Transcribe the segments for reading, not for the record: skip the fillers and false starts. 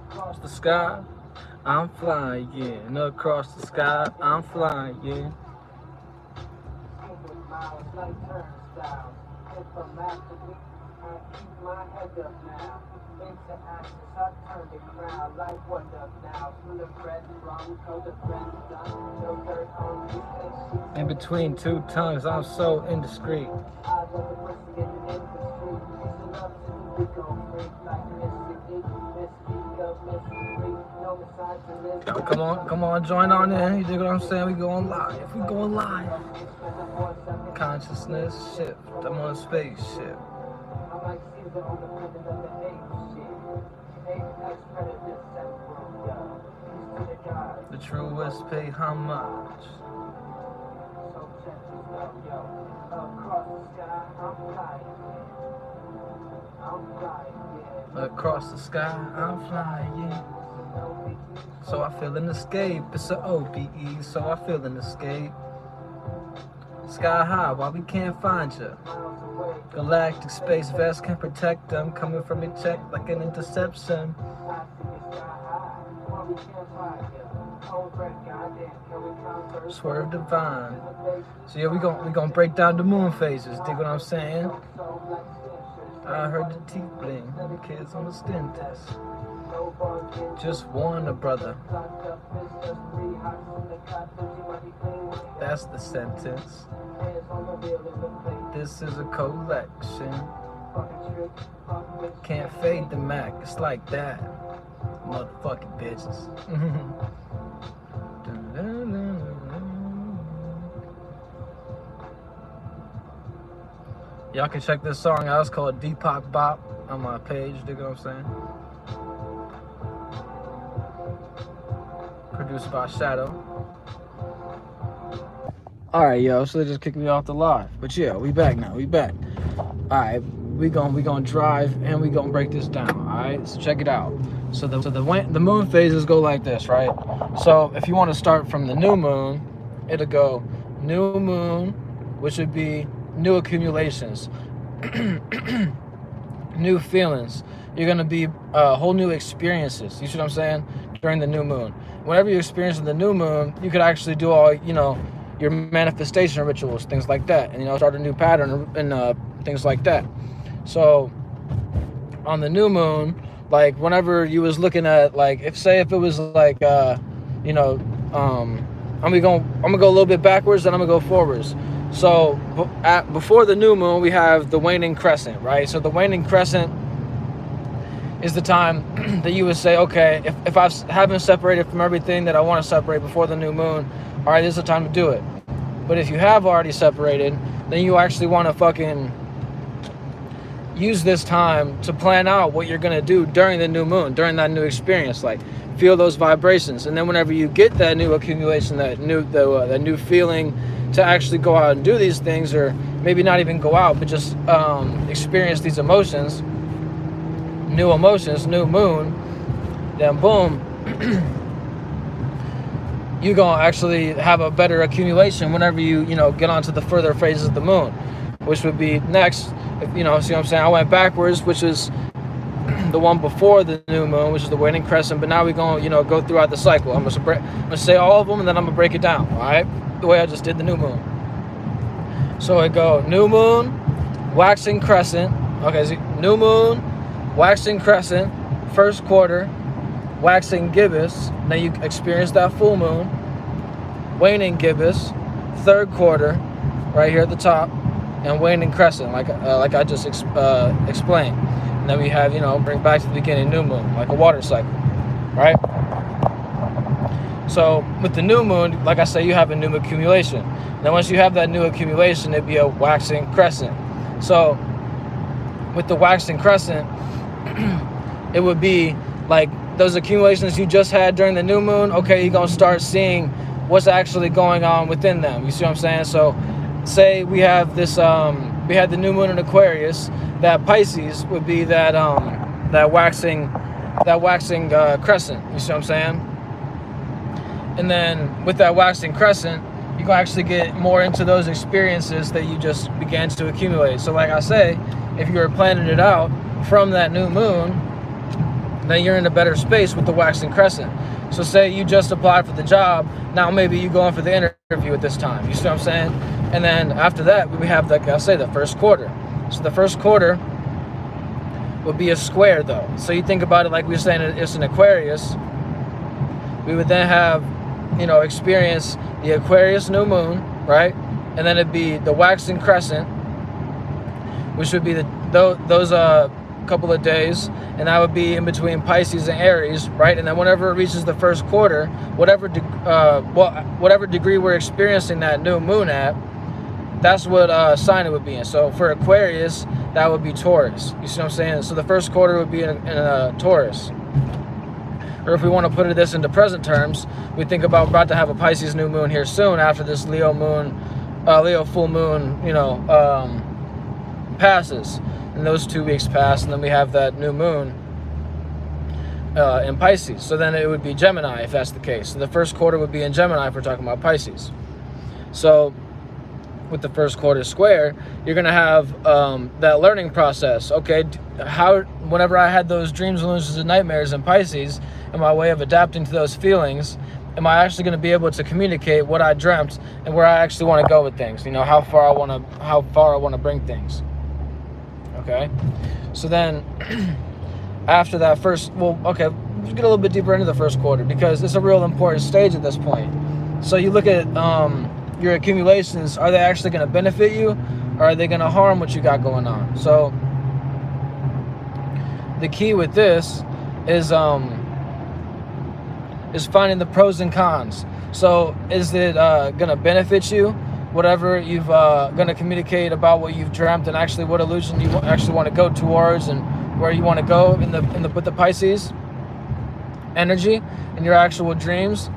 across the sky, I'm flying. Across the sky, I'm flying. Miles like turnstiles. If I'm masterfully, I keep my head up now. Into ashes, I turn the crowd like what up now? From the bread wrong, cause the bread's done. No dirt on these things. In between two tongues, I'm so indiscreet. I love the pussy in the industry. Peace and love to the big old freak. Like mystic, mystique of mystery. No misogyny. Yo, come on, join on in. You dig what I'm saying? We going live. We going live. Consciousness shift. I'm on a spaceship. I'm like Caesar on the planet of the apes shit. Apex predator central, yo. Peace to the gods. The truest pay how much? So gentle, yo. Across the sky, I'm flying. I'm flying, yeah. Across the sky, I'm flying. So I feel an escape. It's an OBE. So I feel an escape. Sky high, why we can't find you? Galactic space vest can protect them. Coming from your check like an interception. Swerve divine. So yeah, we gonna break down the moon phases. Dig what I'm saying? I heard the teeth bling. The kids on the skin test. Just warn a brother. That's the sentence. This is a collection. Can't fade the Mac. It's like that. Motherfucking bitches. Y'all can check this song out. It's called Deepak Bop on my page. Dig what I'm saying? Produced by Shadow. Alright, yo, so they just kicked me off the live. But yeah, we back now. We back. Alright, we gonna drive and we gonna break this down. Alright, so check it out. So the moon phases go like this, right? So if you want to start from the new moon, it'll go new moon, which would be new accumulations, new feelings. You're gonna be whole new experiences. You see what I'm saying? During the new moon. Whenever you experience the new moon, you could actually do all, your manifestation rituals, things like that, and start a new pattern and things like that. So on the new moon, like whenever you was looking at, like, if it was like I'm gonna go a little bit backwards, then I'm gonna go forwards. So before the new moon, we have the waning crescent, right? So the waning crescent is the time that you would say, okay, if I haven't separated from everything that I want to separate before the new moon, all right, this is the time to do it. But if you have already separated, then you actually want to fucking use this time to plan out what you're going to do during the new moon, during that new experience. Like, feel those vibrations. And then whenever you get that new accumulation, that new feeling to actually go out and do these things, or maybe not even go out, but just experience these emotions, new moon, then boom, you're gonna actually have a better accumulation whenever you get onto the further phases of the moon, which would be next. See what I'm saying? I went backwards, which is the one before the new moon, which is the waning crescent. But now we're gonna go throughout the cycle. I'm gonna say all of them, and then I'm gonna break it down. All right, the way I just did the new moon. So it go new moon, waxing crescent. Okay, so new moon, waxing crescent, first quarter, waxing gibbous, then you experience that full moon, waning gibbous, third quarter, right here at the top, and waning crescent, like I just explained. And then we have, bring back to the beginning, new moon, like a water cycle, right? So with the new moon, like I say, you have a new accumulation. Then once you have that new accumulation, it'd be a waxing crescent. So with the waxing crescent, it would be like those accumulations you just had during the new moon. Okay, you're gonna start seeing what's actually going on within them. You see what I'm saying? So say we have this we had the new moon in Aquarius. That Pisces would be that waxing crescent. You see what I'm saying? And then with that waxing crescent, you can actually get more into those experiences that you just began to accumulate. So like I say, if you were planning it out from that new moon, then you're in a better space with the waxing crescent. So say you just applied for the job, now maybe you go in for the interview at this time. You see what I'm saying? And then after that, we have, like I say, the first quarter. So the first quarter would be a square, though. So you think about it like we were saying, it's an Aquarius. We would then have, experience the Aquarius new moon, right? And then it'd be the waxing crescent, which would be those couple of days, and that would be in between Pisces and Aries, right? And then whenever it reaches the first quarter, whatever degree we're experiencing that new moon at, that's what sign it would be in. So for Aquarius, that would be Taurus. You see what I'm saying? So the first quarter would be in a Taurus. Or if we want to put this into present terms, we think about to have a Pisces new moon here soon after this Leo full moon, passes. And those 2 weeks pass, and then we have that new moon in Pisces. So then it would be Gemini if that's the case. So the first quarter would be in Gemini if we're talking about Pisces. So with the first quarter square, you're going to have that learning process. Okay, whenever I had those dreams, illusions, and nightmares in Pisces, in my way of adapting to those feelings, am I actually going to be able to communicate what I dreamt and where I actually want to go with things? How far I want to bring things. Okay, so then after that let's get a little bit deeper into the first quarter, because it's a real important stage at this point. So you look at your accumulations. Are they actually going to benefit you, or are they going to harm what you got going on? So the key with this is finding the pros and cons. So is it going to benefit you? Whatever you've going to communicate about what you've dreamt, and actually what illusion you actually want to go towards, and where you want to go with the Pisces energy in your actual dreams.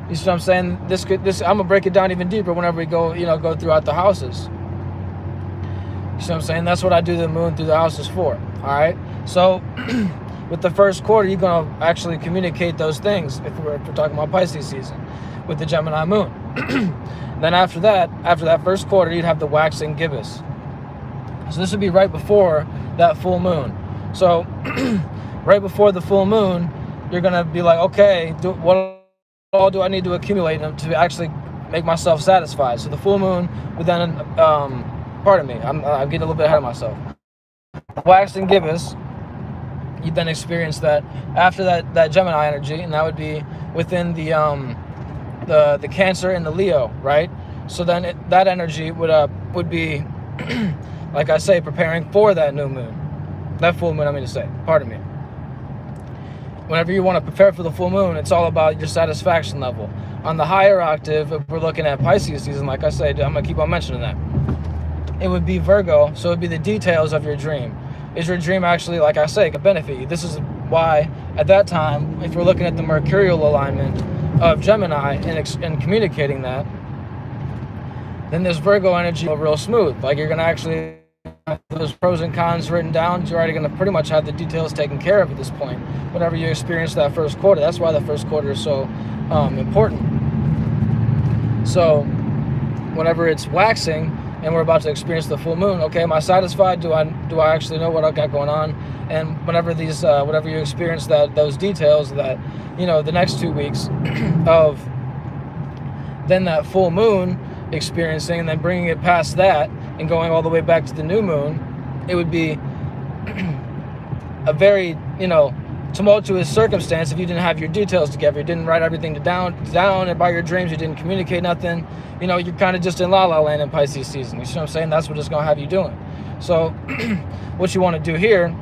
You see what I'm saying? I'm gonna break it down even deeper whenever we go throughout the houses. You see what I'm saying? That's what I do the moon through the houses for. All right. So with the first quarter, you're gonna actually communicate those things if we're talking about Pisces season with the Gemini moon. Then after that first quarter, you'd have the waxing gibbous. So this would be right before that full moon. So right before the full moon, you're gonna be like, okay, what all do I need to accumulate to actually make myself satisfied? So the full moon would then, pardon me, I'm getting a little bit ahead of myself. Waxing gibbous, you then experience that after that Gemini energy, and that would be within the Cancer and the Leo, right? So then that energy would be, like I say, preparing for that new moon, that full moon. Pardon me. Whenever you want to prepare for the full moon, it's all about your satisfaction level. On the higher octave, if we're looking at Pisces season, like I said, I'm going to keep on mentioning that. It would be Virgo, so it would be the details of your dream. Is your dream actually, like I say, can benefit you? This is why, at that time, if we're looking at the mercurial alignment of Gemini and communicating that, then this Virgo energy will real smooth. Like, you're going to actually have those pros and cons written down. You're already going to pretty much have the details taken care of at this point whenever you experience that first quarter. That's why the first quarter is so important. So whenever it's waxing and we're about to experience the full moon, okay, am I satisfied? Do I actually know what I got going on? And whenever whatever you experience those details, that the next 2 weeks of then that full moon experiencing, and then bringing it past that and going all the way back to the new moon, it would be a very tumultuous circumstance if you didn't have your details together. You didn't write everything down about your dreams. You didn't communicate nothing. You're kind of just in la la land in Pisces season. You see what I'm saying? That's what it's going to have you doing. So what you want to do here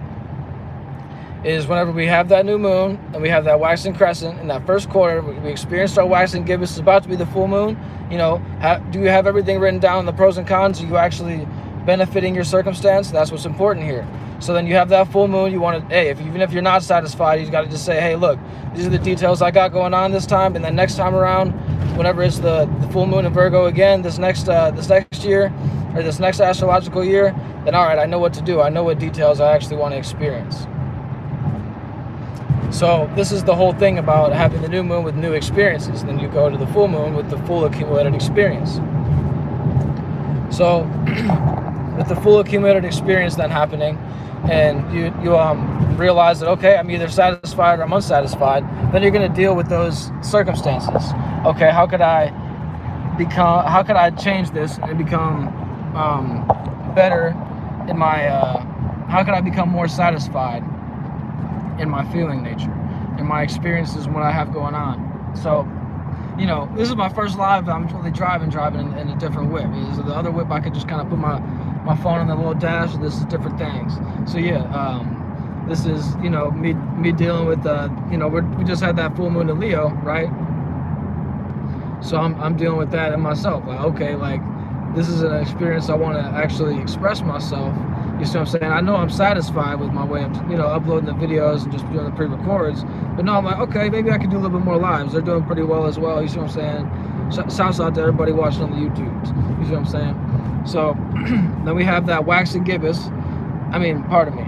is, whenever we have that new moon and we have that waxing crescent in that first quarter, we experienced our waxing gibbous. It's about to be the full moon. Do you have everything written down, the pros and cons? Are you actually benefiting your circumstance? That's what's important here. So then you have that full moon. You want to, even if you're not satisfied, you got to just say, hey, look, these are the details I got going on this time. And then next time around, whenever it's the full moon in Virgo again, this next year, or this next astrological year, then all right, I know what to do. I know what details I actually want to experience. So this is the whole thing about having the new moon with new experiences. Then you go to the full moon with the full accumulated experience. So with the full accumulated experience then happening, and you realize that, okay, I'm either satisfied or I'm unsatisfied, then you're going to deal with those circumstances. Okay, how could I change this and become better in my, how could I become more satisfied in my feeling nature, in my experiences and what I have going on? So, you know, this is my first live. I'm really driving in a different whip. This is the other whip I could just kind of put my phone on the little dash. This is different things. So yeah, this is, you know, me dealing with, you know, we just had that full moon in Leo, right? So I'm dealing with that in myself. Like, okay, like, this is an experience I want to actually express myself. You see what I'm saying? I know I'm satisfied with my way of, you know, uploading the videos and just doing the pre-records. But no, I'm like, okay, maybe I can do a little bit more lives. They're doing pretty well as well. You see what I'm saying? Shouts out to everybody watching on the YouTubes. You see what I'm saying? So then we have that waxing gibbous. Pardon me.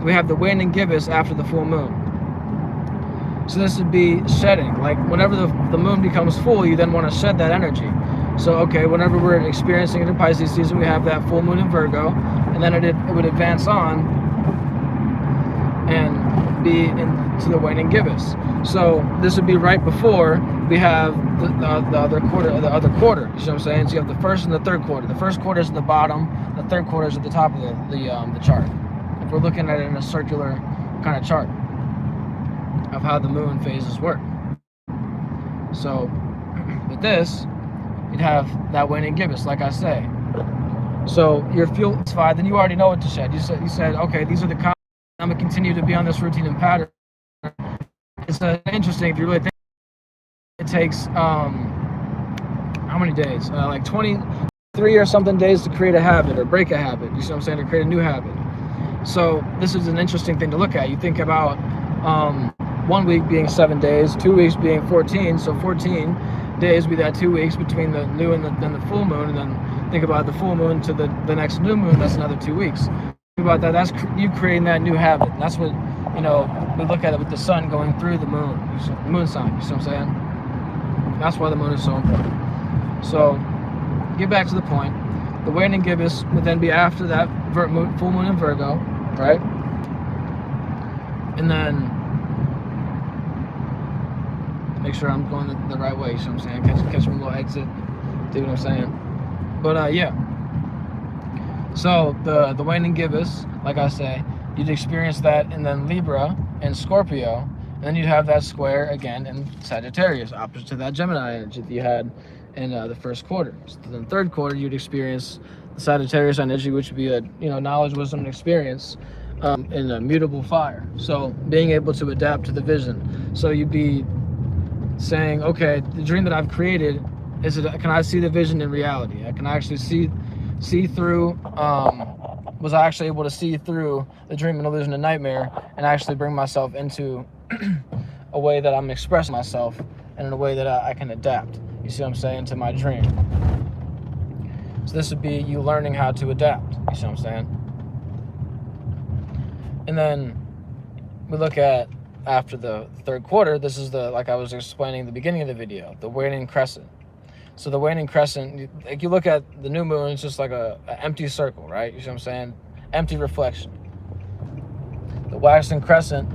We have the waning gibbous after the full moon. So this would be shedding. Like whenever the moon becomes full, you then want to shed that energy. So, okay, whenever we're experiencing it in Pisces season, we have that full moon in Virgo, and then it would advance on and be into the waning gibbous. So this would be right before we have the other quarter. You see what I'm saying? So you have the first and the third quarter. The first quarter is at the bottom. The third quarter is at the top of the chart. If we're looking at it in a circular kind of chart of how the moon phases work. So with this, you'd have that waning gibbous, like I say. So you're satisfied, then you already know what to shed. You said, okay, these are the comments. I'm gonna continue to be on this routine and pattern. It's interesting if you really think. It takes how many days? Like 23 or something days to create a habit or break a habit. You see what I'm saying? To create a new habit. So this is an interesting thing to look at. You think about 1 week being 7 days, 2 weeks being 14. So 14 days be that 2 weeks between the new and the full moon, and then think about the full moon to the next new moon. That's another 2 weeks. Think about that. That's you creating that new habit. And that's what, you know, we look at it with the sun going through the moon, the moon sign. You see what I'm saying? That's why the moon is so important. So get back to the point. The waning gibbous would then be after that full moon in Virgo, right? And then make sure I'm going the right way. You see what I'm saying? Catch my little exit. Do what I'm saying? But yeah. So the waning gibbous, like I say, you'd experience that in then Libra and Scorpio, and then you'd have that square again in Sagittarius, opposite to that Gemini energy that you had in the first quarter. So then the third quarter, you'd experience the Sagittarius energy, which would be a, you know, knowledge, wisdom, and experience in a mutable fire. So being able to adapt to the vision. So you'd be saying, okay, the dream that I've created, can I see the vision in reality? I can actually see through, was I actually able to see through the dream and illusion and nightmare and actually bring myself into a way that I'm expressing myself and in a way that I can adapt, you see what I'm saying, to my dream. So this would be you learning how to adapt, you see what I'm saying? And then we look at after the third quarter, this is like I was explaining at the beginning of the video, the waning crescent. So the waning crescent, like you look at the new moon, it's just like an empty circle, right? You see what I'm saying? Empty reflection. The waxing crescent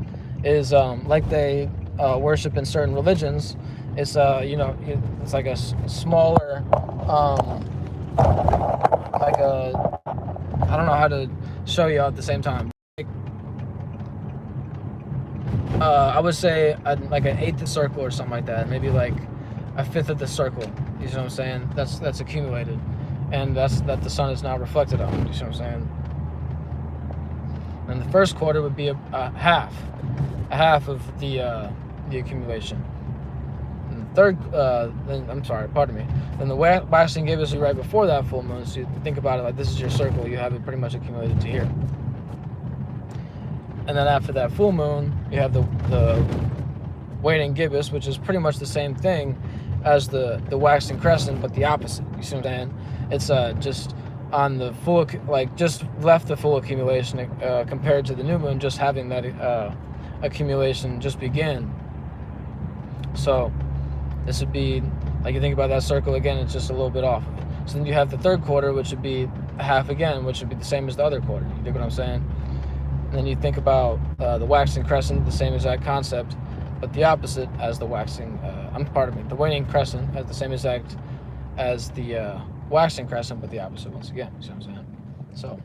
is like they worship in certain religions. It's you know, it's like a smaller, like a, I don't know how to show you at the same time. I would say like an eighth of circle or something like that, maybe like a fifth of the circle. You see what I'm saying? That's accumulated, and that the sun is now reflected on. You see what I'm saying? And the first quarter would be a half of the accumulation. And the third, pardon me. Then the waxing gave us right before that full moon. So you think about it like this is your circle. You have it pretty much accumulated to here. And then after that full moon, you have the waning gibbous, which is pretty much the same thing as the waxing crescent, but the opposite. You see what I'm saying? It's just on the full, like just left the full accumulation compared to the new moon, just having that accumulation just begin. So this would be, like you think about that circle again, it's just a little bit off. So then you have the third quarter, which would be a half again, which would be the same as the other quarter. You dig what I'm saying? And then you think about the waxing crescent, the same exact concept, but the opposite as the waxing, the waning crescent has the same exact as the waxing crescent, but the opposite once again. You see what I'm saying? So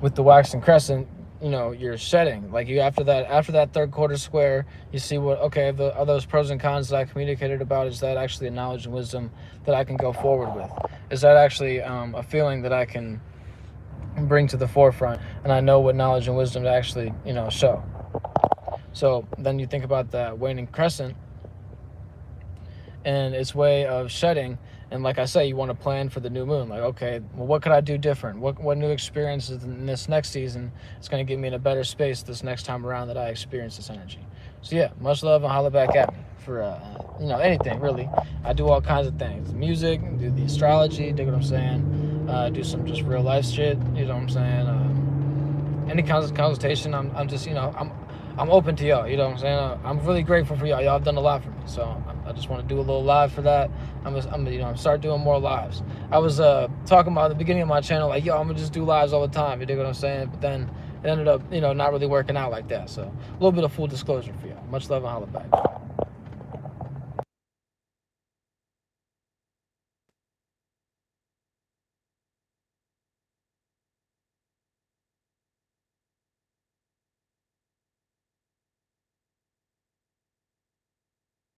with the waxing crescent, you know, you're shedding. Like you after that third quarter square, you see what, okay, are those pros and cons that I communicated about, is that actually a knowledge and wisdom that I can go forward with? Is that actually a feeling that I can bring to the forefront, and I know what knowledge and wisdom to actually, you know, show? So then you think about the waning crescent and its way of shedding. And like I say, you want to plan for the new moon. Like, okay, well, what could I do different? What new experiences in this next season is going to get me in a better space this next time around that I experience this energy? So yeah, much love, and holla back at me for, you know, anything really. I do all kinds of things. Music, do the astrology, dig what I'm saying? Do some just real life shit, you know what I'm saying? Any kinds of consultation, I'm just, you know, I'm open to y'all, you know what I'm saying? I'm really grateful for y'all. Y'all have done a lot for me, so I just want to do a little live for that. I'm start doing more lives. I was talking about at the beginning of my channel, like, yo, I'm gonna just do lives all the time. You dig what I'm saying? But then it ended up, you know, not really working out like that. So a little bit of full disclosure for y'all. Much love, and holla back.